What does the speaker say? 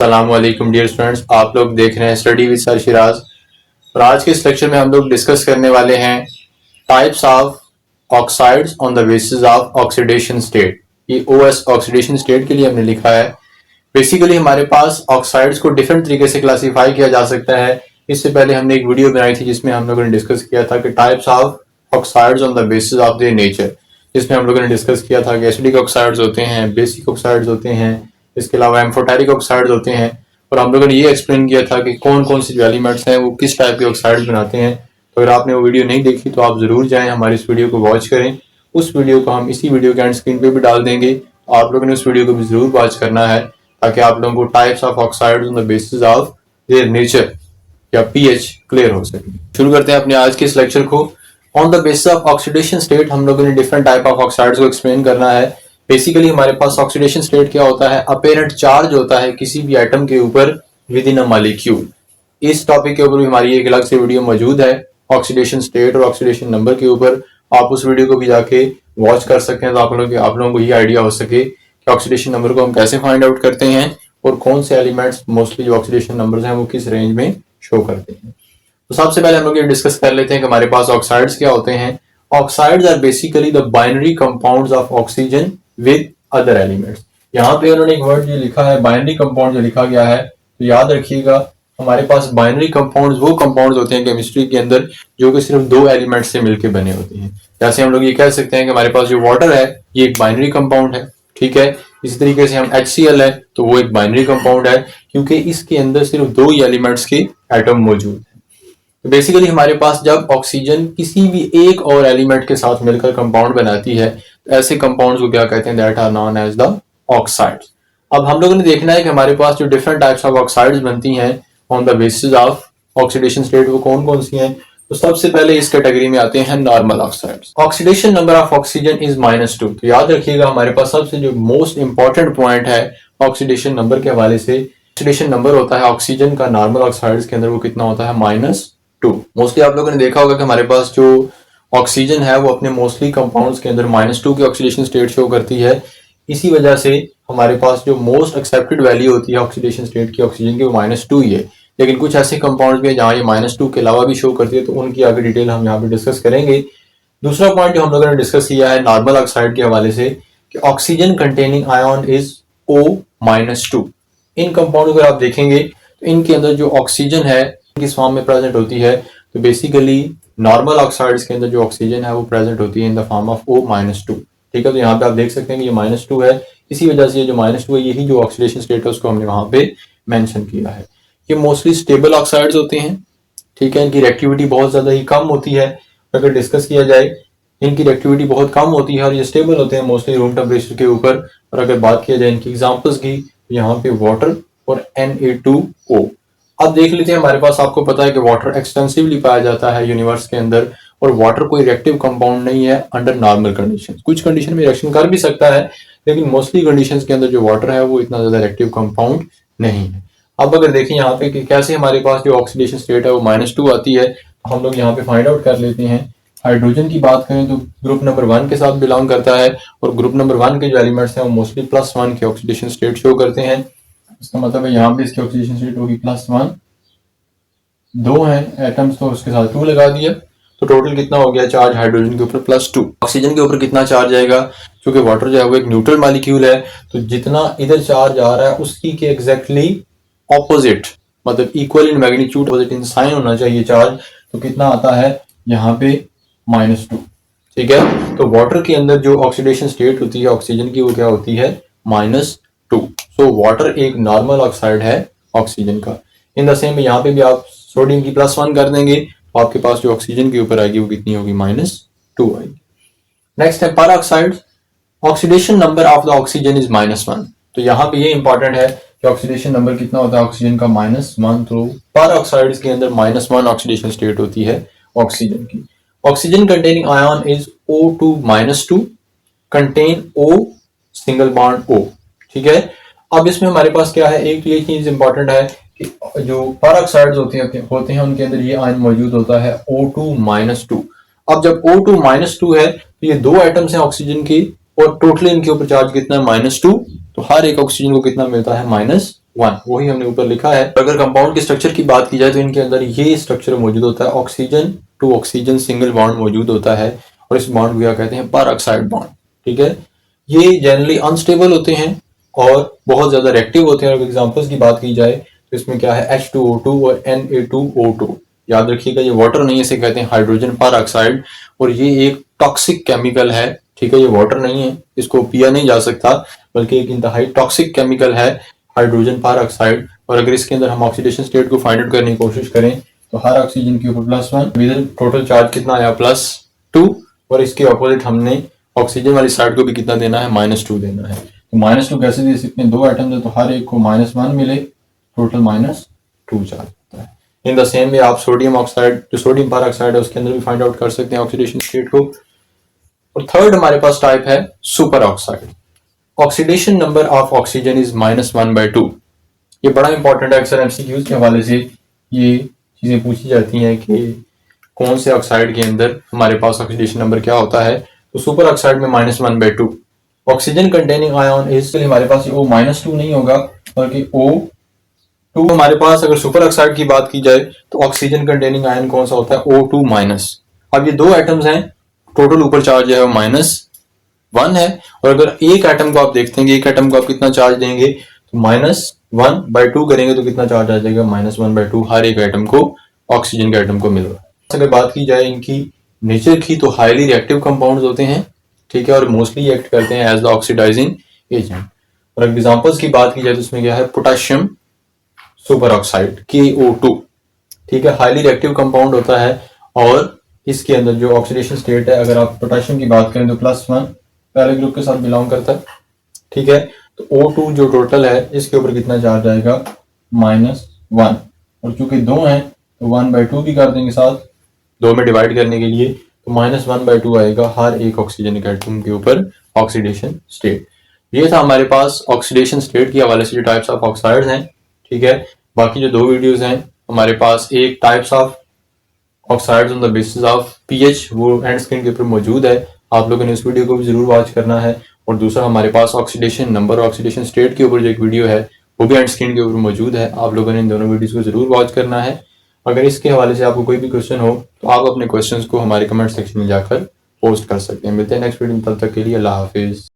अस्सलामुअलैकुम dear students, आप लोग देख रहे हैं स्टडी विद सर शिराज। और आज के इस लेक्चर में हम लोग डिस्कस करने वाले हैं types of oxides on the basis of oxidation state. ये ओएस ऑक्सीडेशन स्टेट के लिए हमने लिखा है। बेसिकली हमारे पास ऑक्साइड्स को डिफरेंट तरीके से क्लासीफाई किया जा सकता है। इससे पहले हमने एक वीडियो बनाई थी जिसमें हम लोगों ने डिस्कस किया था कि types of oxides on the basis of their nature, जिसमें हम लोगों ने डिस्कस किया था कि एसिडिक ऑक्साइड्स होते हैं, बेसिक ऑक्साइड्स होते हैं, इसके अलावा एम्फोटेरिक ऑक्साइड्स होते हैं। और हम लोगों ने ये एक्सप्लेन किया था कि कौन कौन सी जो एलिमेंट्स हैं वो किस टाइप के ऑक्साइड्स बनाते हैं। तो अगर आपने वो वीडियो नहीं देखी तो आप जरूर जाएं, हमारी इस वीडियो को वॉच करें। उस वीडियो को हम इसी वीडियो के एंड स्क्रीन पे भी डाल देंगे। आप लोगों ने उस वीडियो को भी जरूर वॉच करना है ताकि आप लोगों को types of oxides on the basis of their nature या पीएच क्लियर हो सके। शुरू करते हैं अपने आज के इस लेक्चर को। On the basis of oxidation state हम लोगों ने डिफरेंट टाइप ऑफ ऑक्साइड्स को एक्सप्लेन करना है। बेसिकली हमारे पास ऑक्सीडेशन स्टेट क्या होता है? अपेरेंट चार्ज होता है किसी भी एटम के ऊपर विद इन अ मॉलिक्यूल। इस टॉपिक के ऊपर भी हमारी एक अलग से वीडियो मौजूद है ऑक्सीडेशन स्टेट और ऑक्सीडेशन नंबर के ऊपर। आप उस वीडियो को भी जाके वॉच कर सकते हैं तो आप लोगों को ये आइडिया हो सके कि ऑक्सीडेशन नंबर को हम कैसे फाइंड आउट करते हैं और कौन से एलिमेंट्स मोस्टली जो ऑक्सीडेशन नंबर्स हैं वो किस रेंज में शो करते हैं। तो सबसे पहले हम लोग ये डिस्कस कर लेते हैं कि हमारे पास ऑक्साइड्स क्या होते हैं। Oxides are basically the binary compounds of oxygen with other elements. यहाँ पे उन्होंने एक वर्ड जो लिखा है बाइनरी कंपाउंड जो लिखा गया है, तो याद रखिएगा हमारे पास बाइनरी कंपाउंड्स वो कंपाउंड्स होते हैं केमिस्ट्री के अंदर जो कि सिर्फ दो एलिमेंट से मिलकर बने होते हैं। जैसे हम लोग ये कह सकते हैं कि हमारे पास जो वाटर है ये एक बाइनरी कंपाउंड है, ठीक है। इसी तरीके से हम HCl है तो वो एक बाइनरी कंपाउंड है क्योंकि इसके अंदर सिर्फ दो ही एलिमेंट्स के एटम मौजूद है। तो बेसिकली हमारे पास जब ऑक्सीजन किसी भी एक और एलिमेंट के साथ मिलकर कंपाउंड बनाती है तो ऐसे कंपाउंड्स को क्या कहते हैं? That are known as the oxides. अब हम लोगों ने देखना है कि हमारे पास जो डिफरेंट टाइप्स ऑफ ऑक्साइड्स बनती हैं on the basis of oxidation state वो कौन कौन सी हैं। तो सबसे पहले इस कैटेगरी में आते हैं normal oxides. Oxidation number of oxygen is -2। तो याद रखिएगा हमारे पास सबसे जो मोस्ट इंपॉर्टेंट पॉइंट है ऑक्सीडेशन नंबर के हवाले से, ऑक्सीडेशन नंबर होता है ऑक्सीजन का नॉर्मल ऑक्साइड्स के अंदर वो कितना होता है? -2। मोस्टली आप लोगों ने देखा होगा कि हमारे पास जो ऑक्सीजन है वो अपने मोस्टली कंपाउंड्स के अंदर -2 की ऑक्सीडेशन स्टेट शो करती है। इसी वजह से हमारे पास जो मोस्ट एक्सेप्टेड वैल्यू होती है ऑक्सीडेशन स्टेट की ऑक्सीजन की वो -2 ही है। लेकिन कुछ ऐसे कंपाउंड्स भी हैं जहाँ ये -2 के अलावा भी शो करती है, तो उनकी आगे डिटेल हम यहाँ पे डिस्कस करेंगे। दूसरा पॉइंट जो हम लोगों ने डिस्कस किया है नॉर्मल ऑक्साइड के हवाले से कि oxygen containing ion is O-2। In compound अगर आप देखेंगे तो इनके अंदर जो ऑक्सीजन है किस फॉर्म में प्रेजेंट होती है? तो बेसिकली नॉर्मल ऑक्साइड्स के अंदर जो ऑक्सीजन है वो प्रेजेंट होती है in the form of O-2, ठीक है। तो यहाँ पे आप देख सकते हैं कि ये -2 है, इसी वजह से ये जो -2 है यही जो ऑक्सीडेशन स्टेट है उसको हमने वहां पे मेंशन किया है। ये मोस्टली स्टेबल ऑक्साइड्स होते हैं, ठीक है। इनकी रिएक्टिविटी बहुत ज्यादा ही कम होती है। अगर डिस्कस किया जाए इनकी रिएक्टिविटी बहुत कम होती है और ये स्टेबल होते हैं मोस्टली रूम टेम्परेचर के ऊपर। और अगर बात किया जाए इनकी एग्जांपल्स की तो यहाँ पे वाटर और Na2O। अब देख लेते हैं हमारे पास, आपको पता है कि वाटर एक्सटेंसिवली पाया जाता है यूनिवर्स के अंदर और वाटर कोई रिएक्टिव कंपाउंड नहीं है अंडर नॉर्मल कंडीशंस। कुछ कंडीशन में रिएक्शन कर भी सकता है लेकिन मोस्टली कंडीशंस के अंदर जो वाटर है वो इतना ज्यादा रिएक्टिव कंपाउंड नहीं है। अब अगर देखें यहाँ पे कि कैसे हमारे पास जो ऑक्सीडेशन स्टेट है वो -2 आती है, हम लोग यहाँ पे फाइंड आउट कर लेते हैं। हाइड्रोजन की बात करें तो ग्रुप नंबर 1 के साथ बिलोंग करता है और ग्रुप नंबर 1 के जो एलिमेंट्स हैं वो मोस्टली +1 के ऑक्सीडेशन स्टेट शो करते हैं। इसका मतलब है यहाँ पे इसकी ऑक्सीडेशन स्टेट होगी +1। दो हैं एटम्स तो उसके साथ 2 लगा दिया, तो टोटल कितना हो गया चार्ज हाइड्रोजन के ऊपर? +2। ऑक्सीजन के ऊपर कितना चार्ज आएगा? क्योंकि वाटर जो है वो एक न्यूट्रल मॉलिक्यूल है, तो जितना इधर चार्ज आ रहा है उसकी के एग्जैक्टली ऑपोजिट, मतलब equal in magnitude opposite in sign होना चाहिए चार्ज। तो कितना आता है यहाँ पे? -2, ठीक है। तो वाटर के अंदर जो ऑक्सीडेशन स्टेट होती है ऑक्सीजन की वो क्या होती है? -2। सो वाटर एक नॉर्मल ऑक्साइड है ऑक्सीजन का। इन द सेम यहाँ पे भी आप सोडियम की +1 कर देंगे तो आपके पास जो ऑक्सीजन के ऊपर आएगी वो कितनी होगी? -2 आएगी। नेक्स्ट है पर oxide. Oxidation number of the oxygen is -1। तो यहाँ पे ये इंपॉर्टेंट है कि ऑक्सीडेशन नंबर कितना होता है ऑक्सीजन का? -1। तो पर ऑक्साइड्स के अंदर -1 ऑक्सीडेशन स्टेट होती है ऑक्सीजन की। Oxygen containing ion is O2-2 contain O single bond O, ठीक है। अब इसमें हमारे पास क्या है? एक तो ये चीज इंपॉर्टेंट है कि जो पर ऑक्साइड्स होते हैं उनके अंदर ये आयन मौजूद होता है O2-2। अब जब O2-2 है तो ये दो एटम्स हैं ऑक्सीजन की और टोटली इनके ऊपर चार्ज कितना है? -2। तो हर एक ऑक्सीजन को कितना मिलता है? 1, वही हमने ऊपर लिखा है। अगर कंपाउंड के स्ट्रक्चर की बात की जाए तो इनके अंदर ये स्ट्रक्चर मौजूद होता है, oxygen to oxygen single bond मौजूद होता है और इस बॉन्ड को क्या कहते हैं, पर ऑक्साइड बॉन्ड। ठीक है, ये जनरली अनस्टेबल होते हैं और बहुत ज्यादा रिएक्टिव होते हैं। अगर एग्जांपल्स की बात की जाए तो इसमें क्या है, H2O2 और Na2O2। याद रखिएगा ये वाटर नहीं है, इसे कहते हैं हाइड्रोजन पर ऑक्साइड और ये एक टॉक्सिक केमिकल है। ठीक है, ये वाटर नहीं है, इसको पिया नहीं जा सकता, बल्कि एक इंतहाई टॉक्सिक केमिकल है हाइड्रोजन पर ऑक्साइड। और अगर इसके अंदर हम ऑक्सीडेशन स्टेट को फाइंड आउट करने की कोशिश करें तो हर ऑक्सीजन के ऊपर +1, विद टोटल चार्ज कितना आया, +2, और इसके अपोजिट हमने ऑक्सीजन वाली साइड को भी कितना देना है, -2 देना है। तो -2 कैसे दे सकते हैं, 2 एटम्स है तो हर एक को -1 मिले, टोटल -2 चार्ज होता है। इन द सेम वे आप सोडियम ऑक्साइड, जो सोडियम पर ऑक्साइड है, उसके अंदर भी फाइंड आउट कर सकते हैं ऑक्सीडेशन स्टेट को। और थर्ड हमारे पास टाइप है super oxide. Oxidation number of oxygen is -1/2। ये बड़ा इंपॉर्टेंट है, अक्सर एमसीक्यूज के हवाले से ये चीजें पूछी जाती हैं कि कौन से ऑक्साइड के अंदर हमारे पास ऑक्सीडेशन नंबर क्या होता है। तो सुपर ऑक्साइड में -1/2। ऑक्सीजन कंटेनिंग आयन इज, हमारे पास O -2 नहीं होगा बल्कि O2 हमारे पास। अगर सुपर ऑक्साइड की बात की जाए तो ऑक्सीजन कंटेनिंग आयन कौन सा होता है, O2-। अब ये 2 एटम्स हैं, टोटल ऊपर चार्ज है -1 है, और अगर एक एटम को आप देखते हैं, एक एटम को आप कितना चार्ज देंगे तो -1/2 करेंगे तो कितना चार्ज आ जाएगा, -1/2 हर एक एटम को, ऑक्सीजन के एटम को मिल रहा है। अगर बात की जाए इनकी नेचर की तो हाईली रिएक्टिव कंपाउंड्स होते हैं। ठीक है, और मोस्टली एक्ट करते हैं एज द ऑक्सीडाइजिंग एजेंट। और एग्जांपल्स की बात की जाए तो इसमें क्या है, पोटेशियम सुपर ऑक्साइड KO2। ठीक है, हाईली रिएक्टिव कंपाउंड होता है और इसके अंदर जो ऑक्सीडेशन स्टेट है, अगर आप पोटेशियम की बात करें तो +1 पहले ग्रुप के साथ बिलोंग करता है। ठीक है, तो O2 जो टोटल है इसके ऊपर कितना चार्ज आएगा, -1, और चूंकि 2 हैं तो 1/2 भी कर देंगे साथ, 2 में डिवाइड करने के लिए, तो -1/2 आएगा हर एक ऑक्सीजन के एटम के ऊपर ऑक्सीडेशन स्टेट। ये था हमारे पास ऑक्सीडेशन स्टेट के हवाले से जो टाइप्स ऑफ ऑक्साइड्स हैं। ठीक है, बाकी जो 2 वीडियोस हैं हमारे पास, एक types of oxides on the basis of pH, वो एंड स्क्रीन के ऊपर मौजूद है, आप लोगों ने इस वीडियो को भी जरूर वॉच करना है। और दूसरा हमारे पास ऑक्सीडेशन नंबर और ऑक्सीडेशन स्टेट के ऊपर जो एक वीडियो है वो भी एंड स्क्रीन के ऊपर मौजूद है, आप लोगों ने इन दोनों वीडियोस को जरूर वॉच करना है। अगर इसके हवाले से आपको कोई भी क्वेश्चन हो तो आप अपने क्वेश्चंस को हमारे कमेंट सेक्शन में जाकर पोस्ट कर सकते हैं। मिलते हैं नेक्स्ट वीडियो में, तब तक के लिए अल्लाह हाफिज।